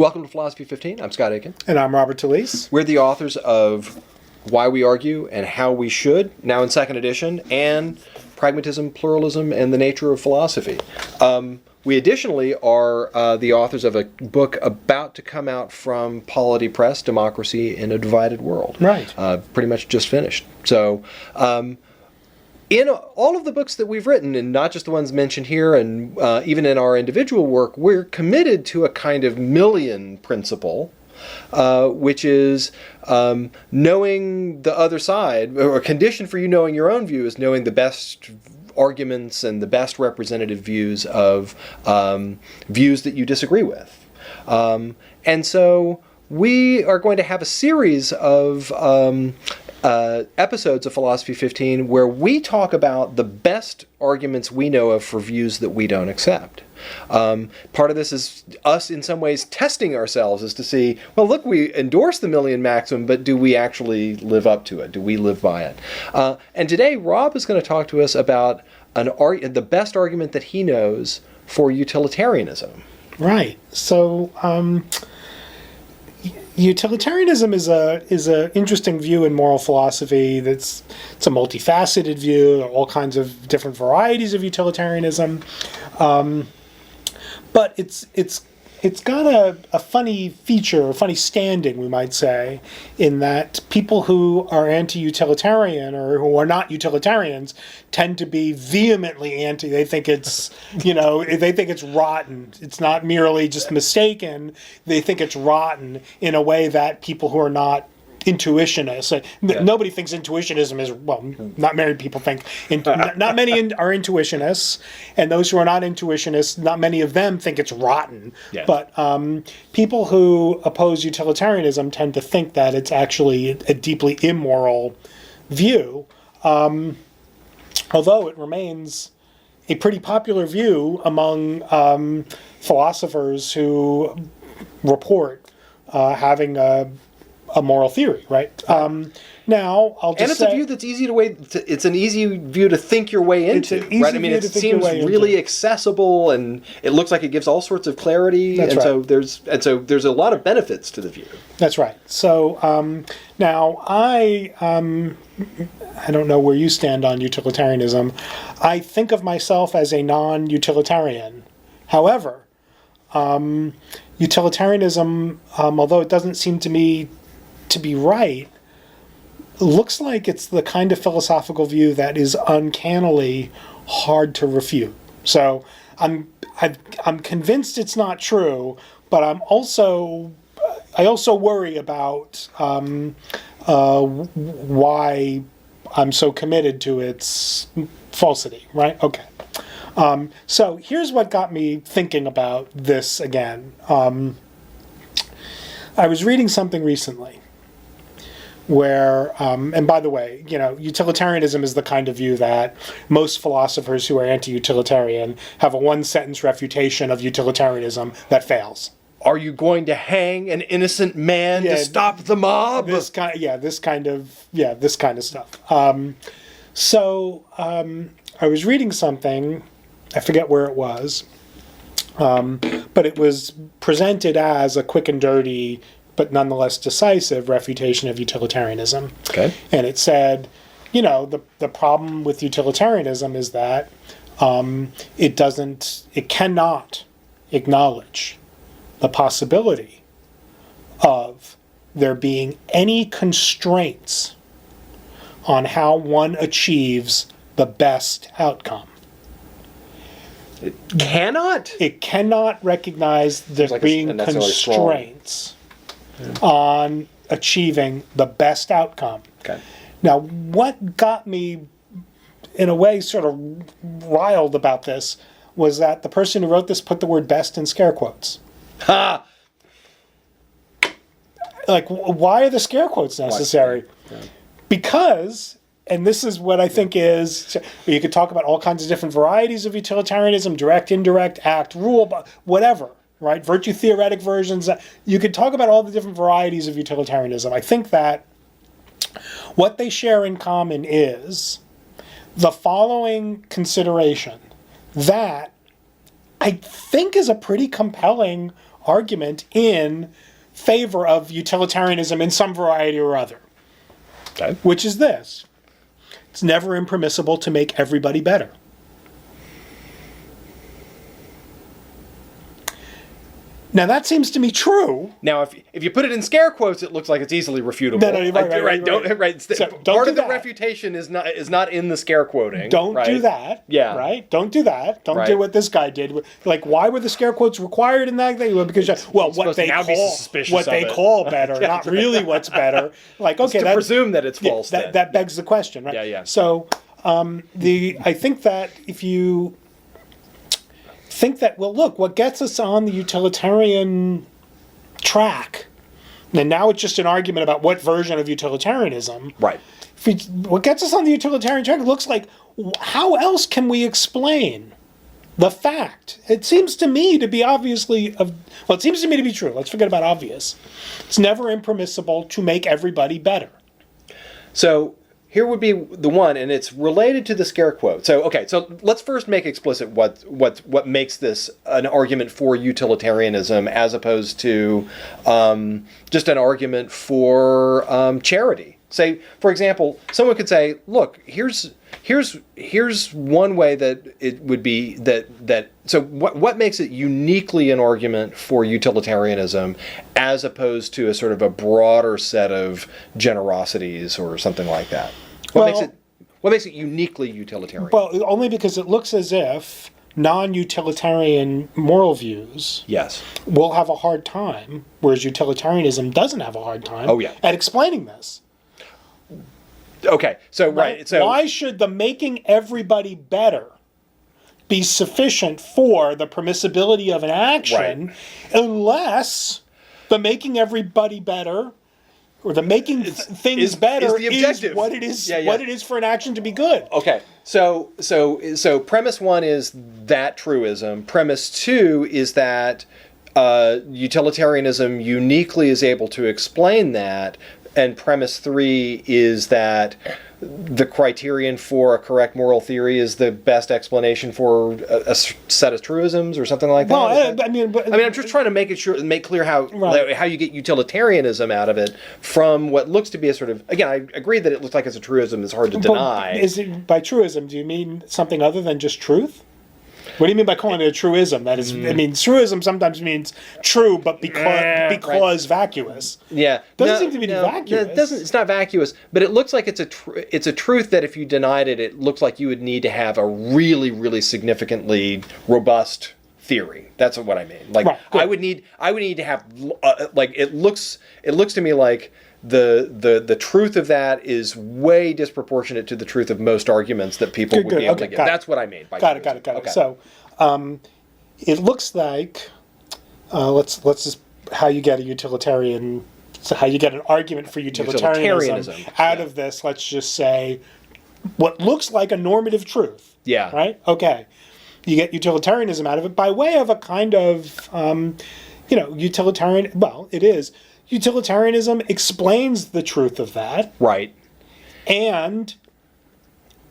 Welcome to Philosophy 15. I'm Scott Aikin. And I'm Robert Talisse. We're the authors of Why We Argue and How We Should, now in second edition, and Pragmatism, Pluralism, and the Nature of Philosophy. We additionally are the authors of a book about to come out from Polity Press, Democracy in a Divided World. Right. Pretty much just finished. So, in all of the books that we've written, and not just the ones mentioned here, and even in our individual work, we're committed to a kind of MIllian principle, which is knowing the other side, or a condition for you knowing your own view is knowing the best arguments and the best representative views of views that you disagree with. And so we are going to have a series of episodes of Philosophy 15 where we talk about the best arguments we know of for views that we don't accept. Part of this is us in some ways testing ourselves as to see, well, look, we endorse the MIllian Maxim, but do we actually live up to it? Do we live by it? And today, Rob is going to talk to us about the best argument that he knows for utilitarianism. Right. So, utilitarianism is a interesting view in moral philosophy. It's a multifaceted view. There are all kinds of different varieties of utilitarianism, but it's got a funny feature, a funny standing, we might say, in that people who are anti-utilitarian or who are not utilitarians tend to be vehemently anti. They think it's, they think it's rotten. It's not merely just mistaken. They think it's rotten in a way that people who are not intuitionists. Nobody thinks intuitionism is, well, not many people think, not many are intuitionists, and those who are not intuitionists, not many of them think it's rotten. Yeah. But people who oppose utilitarianism tend to think that it's actually a deeply immoral view, although it remains a pretty popular view among philosophers who report having a moral theory, right? Now, I'll just say... And it's a view that's easy it's an easy view to think your way into, right? I mean, it seems really accessible, and it looks like it gives all sorts of clarity, that's right. So there's a lot of benefits to the view. That's right. So now, I don't know where you stand on utilitarianism. I think of myself as a non-utilitarian. However, utilitarianism, although it doesn't seem to me to be right, looks like it's the kind of philosophical view that is uncannily hard to refute. So I'm convinced it's not true, but I also worry about why I'm so committed to its falsity. Right? Okay. So here's what got me thinking about this again. I was reading something recently where, and by the way, utilitarianism is the kind of view that most philosophers who are anti-utilitarian have a one-sentence refutation of utilitarianism that fails. Are you going to hang an innocent man to stop the mob? This kind of stuff. So I was reading something, I forget where it was, but it was presented as a quick and dirty, but nonetheless decisive refutation of utilitarianism. Okay. And it said, the problem with utilitarianism is that it cannot acknowledge the possibility of there being any constraints on how one achieves the best outcome. It cannot? It cannot recognize there being constraints on achieving the best outcome. Okay. Now, what got me, in a way, sort of riled about this was that the person who wrote this put the word best in scare quotes. Ha! Like, why are the scare quotes necessary? Yeah. Because... And this is what I think is, you could talk about all kinds of different varieties of utilitarianism, direct, indirect, act, rule, whatever, right? Virtue theoretic versions. You could talk about all the different varieties of utilitarianism. I think that what they share in common is the following consideration that I think is a pretty compelling argument in favor of utilitarianism in some variety or other, Okay. which is this. It's never impermissible to make everybody better. Now that seems to me true. Now, if you put it in scare quotes, it looks like it's easily refutable. No, right. So don't part do of the that. refutation is not in the scare quoting. Don't right? do that. Yeah. Right? Don't do that. Don't Right. do what this guy did. Like, why were the scare quotes required in that thing? Because, what supposed to they now be call suspicious what of they it. call better, not really what's better. Like, okay, to presume that it's false. then. that begs the question, right? Yeah. So, I think that if you think that, well, look, what gets us on the utilitarian track, and now it's just an argument about what version of utilitarianism. Right. What gets us on the utilitarian track looks like, how else can we explain the fact? It seems to me to be it seems to me to be true. Let's forget about obvious. It's never impermissible to make everybody better. So here would be the one, and it's related to the scare quote. So let's first make explicit what makes this an argument for utilitarianism as opposed to just an argument for charity. Say, for example, someone could say, look, here's one way that it would be that so what makes it uniquely an argument for utilitarianism as opposed to a sort of a broader set of generosities or something like that? What makes it uniquely utilitarian? Well, only because it looks as if non-utilitarian moral views Yes. will have a hard time, whereas utilitarianism doesn't have a hard time at explaining this. Okay. So right. So why should the making everybody better be sufficient for the permissibility of an action unless the making everybody better or the making things better the objective. is what it is Yeah. what it is for an action to be good. Okay, so premise one is that truism. Premise two is that utilitarianism uniquely is able to explain that, and premise three is that the criterion for a correct moral theory is the best explanation for a set of truisms or something like that. Well, I'm just trying to make clear how you get utilitarianism out of it from what looks to be a sort of, again, I agree that it looks like it's a truism is hard to deny. Is it, by truism, do you mean something other than just truth? What do you mean by calling it a truism? That is, I mean, truism sometimes means true, but because vacuous. Yeah, doesn't seem to be vacuous. No, it doesn't. It's not vacuous, but it looks like it's a truth that if you denied it, it looks like you would need to have a really, really significantly robust theory. That's what I mean. Like I would need to have like it looks to me like the truth of that is way disproportionate to the truth of most arguments that people would be able to give. That's what I mean by got it. Okay. So it looks like let's just how you get a utilitarian. So how you get an argument for utilitarianism out of this? Let's just say what looks like a normative truth. Yeah. Right. Okay. You get utilitarianism out of it by way of a kind of utilitarian. Well, it is. Utilitarianism explains the truth of that. Right. And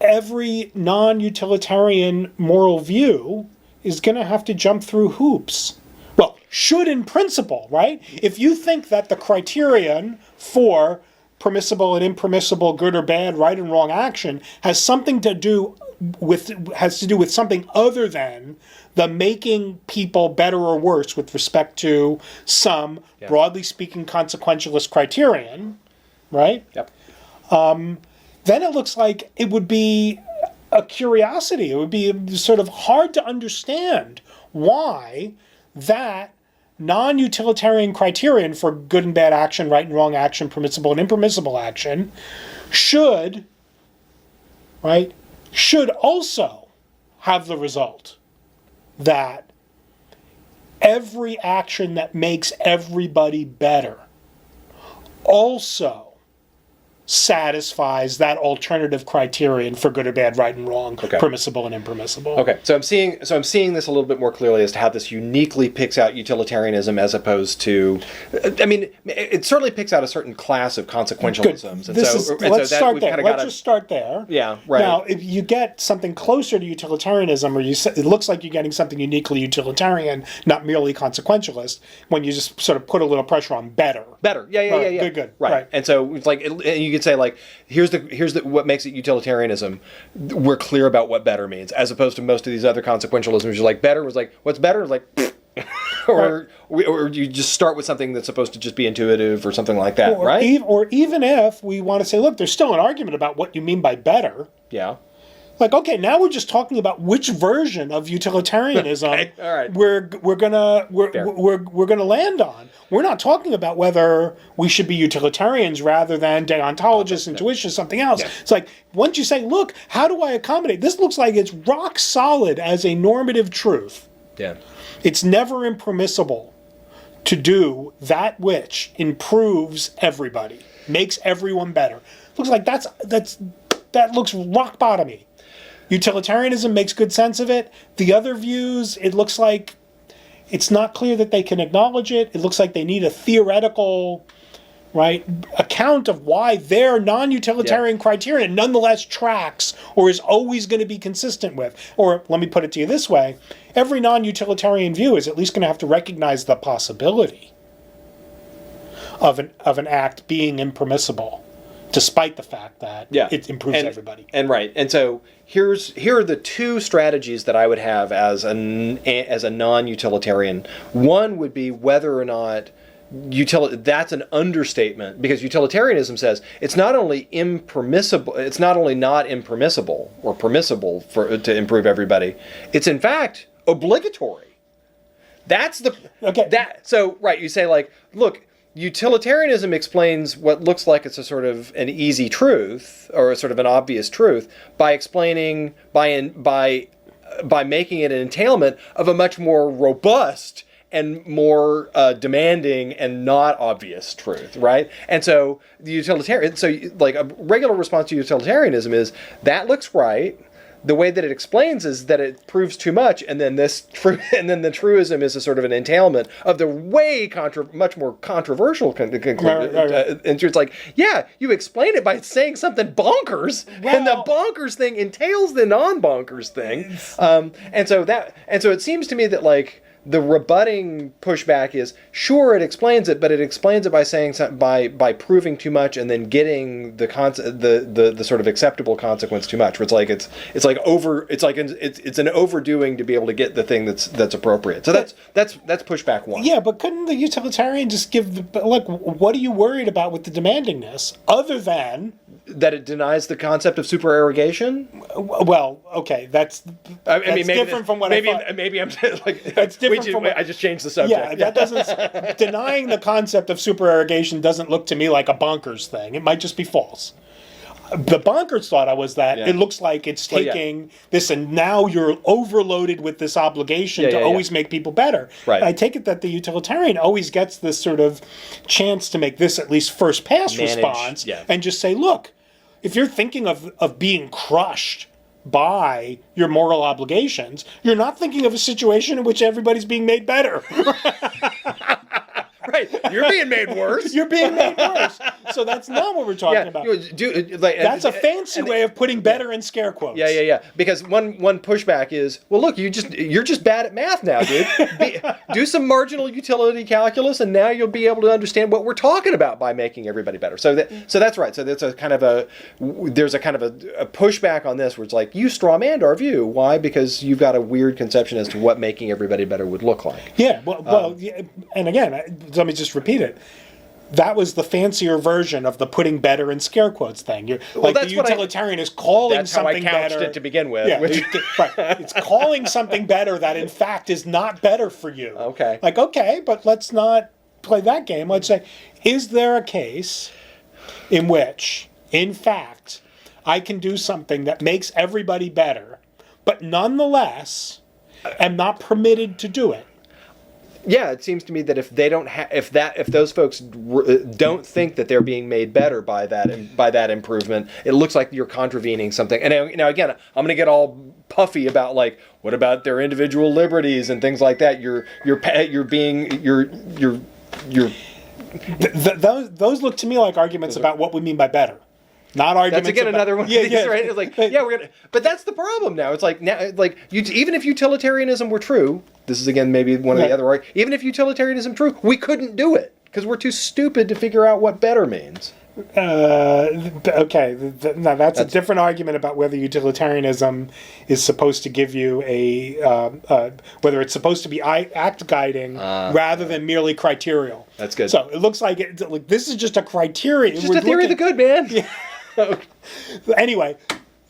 every non-utilitarian moral view is going to have to jump through hoops. Well, should in principle, right? If you think that the criterion for permissible and impermissible, good or bad, right and wrong action has to do with something other than the making people better or worse with respect to some, broadly speaking, consequentialist criterion, right? Yep. Then it looks like it would be a curiosity. It would be sort of hard to understand why that non-utilitarian criterion for good and bad action, right and wrong action, permissible and impermissible action should also have the result that every action that makes everybody better also satisfies that alternative criterion for good or bad, right and wrong, permissible and impermissible. Okay, so I'm seeing this a little bit more clearly as to how this uniquely picks out utilitarianism as opposed to, I mean, it certainly picks out a certain class of consequentialisms. Good. Let's start there. Let's just start there. Yeah, right. Now, if you get something closer to utilitarianism, or it looks like you're getting something uniquely utilitarian, not merely consequentialist, when you just sort of put a little pressure on better. Better, yeah. Good. Right. And so it's like, you could say like, here's the what makes it utilitarianism. We're clear about what better means, as opposed to most of these other consequentialisms. You're like, better was like, what's better? It's like, or you just start with something that's supposed to just be intuitive or something like that, right? Or even if we want to say, look, there's still an argument about what you mean by better. Yeah. Like, okay, now we're just talking about which version of utilitarianism Okay, all right. we're gonna land on. We're not talking about whether we should be utilitarians rather than deontologists, intuitionists, something else. Yeah. It's like, once you say, look, how do I accommodate? This looks like it's rock solid as a normative truth. Yeah. It's never impermissible to do that which improves everybody, makes everyone better. Looks like that looks rock bottomy. Utilitarianism makes good sense of it. The other views, it looks like it's not clear that they can acknowledge it. It looks like they need a theoretical, account of why their non-utilitarian criterion nonetheless tracks or is always going to be consistent with. Or let me put it to you this way. Every non-utilitarian view is at least going to have to recognize the possibility of an act being impermissible, despite the fact that it improves everybody. And so here are the two strategies that I would have as a non-utilitarian. One would be whether or not that's an understatement, because utilitarianism says it's not only impermissible, it's not only not impermissible or permissible to improve everybody, it's in fact obligatory. That's the you say like, look, utilitarianism explains what looks like it's a sort of an easy truth or a sort of an obvious truth by explaining by making it an entailment of a much more robust and more demanding and not obvious truth, right? And so like a regular response to utilitarianism is that looks right. The way that it explains is that it proves too much, and then the truism is a sort of an entailment of the much more controversial conclusion. And it's like, you explain it by saying something bonkers, and the bonkers thing entails the non-bonkers thing. And so it seems to me that like the rebutting pushback is, sure, it explains it, but it explains it by saying by proving too much and then getting the sort of acceptable consequence too much. Where it's an overdoing to be able to get the thing that's appropriate. So that's pushback one. Yeah, but couldn't the utilitarian just give what are you worried about with the demandingness other than that it denies the concept of supererogation? Well, okay, that's different from what I thought. Maybe I'm like that's different from I just changed the subject. Yeah, that doesn't denying the concept of supererogation doesn't look to me like a bonkers thing. It might just be false. The bonkers thought was that it looks like it's taking this, and now you're overloaded with this obligation to always make people better. Right. I take it that the utilitarian always gets this sort of chance to make this at least first pass response, and just say, look, if you're thinking of being crushed by your moral obligations, you're not thinking of a situation in which everybody's being made better. Right, you're being made worse. You're being made worse. So that's not what we're talking about. That's a fancy way of putting better in scare quotes. Yeah. Because one pushback is, well, look, you're just bad at math now, dude. Do some marginal utility calculus, and now you'll be able to understand what we're talking about by making everybody better. So that's right. So there's a kind of a pushback on this where it's like, you strawmanned our view. Why? Because you've got a weird conception as to what making everybody better would look like. Yeah. And again, let me just repeat it. That was the fancier version of the putting better in scare quotes thing. The utilitarian is calling something better. That's how I couched it to begin with. Yeah, right. It's calling something better that in fact is not better for you. Okay. Like, okay, but let's not play that game. Let's say, is there a case in which, in fact, I can do something that makes everybody better, but nonetheless am not permitted to do it? Yeah, it seems to me that if they don't if those folks don't think that they're being made better by that improvement, it looks like you're contravening something. And now again, I'm going to get all puffy about like, what about their individual liberties and things like that? Those look to me like arguments about what we mean by better. Not arguments. That's again another one. Yeah, Yeah, right. It's like, yeah, we're gonna. But that's the problem now. It's like now, like even if utilitarianism were true, this is again maybe one of the other. Even if utilitarianism true, we couldn't do it because we're too stupid to figure out what better means. Okay, now that's a different argument about whether utilitarianism is supposed to give you whether it's supposed to be act guiding rather than merely criterial. That's good. So it looks like this is just a criterion. It's just a theory of the good, man. Yeah. Anyway,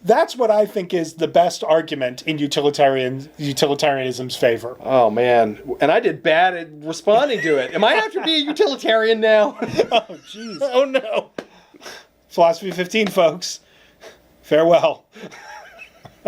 that's what I think is the best argument in utilitarianism's favor. Oh, man. And I did bad at responding to it. Am I have to be a utilitarian now? Oh, jeez. Oh, no. Philosophy 15, folks. Farewell.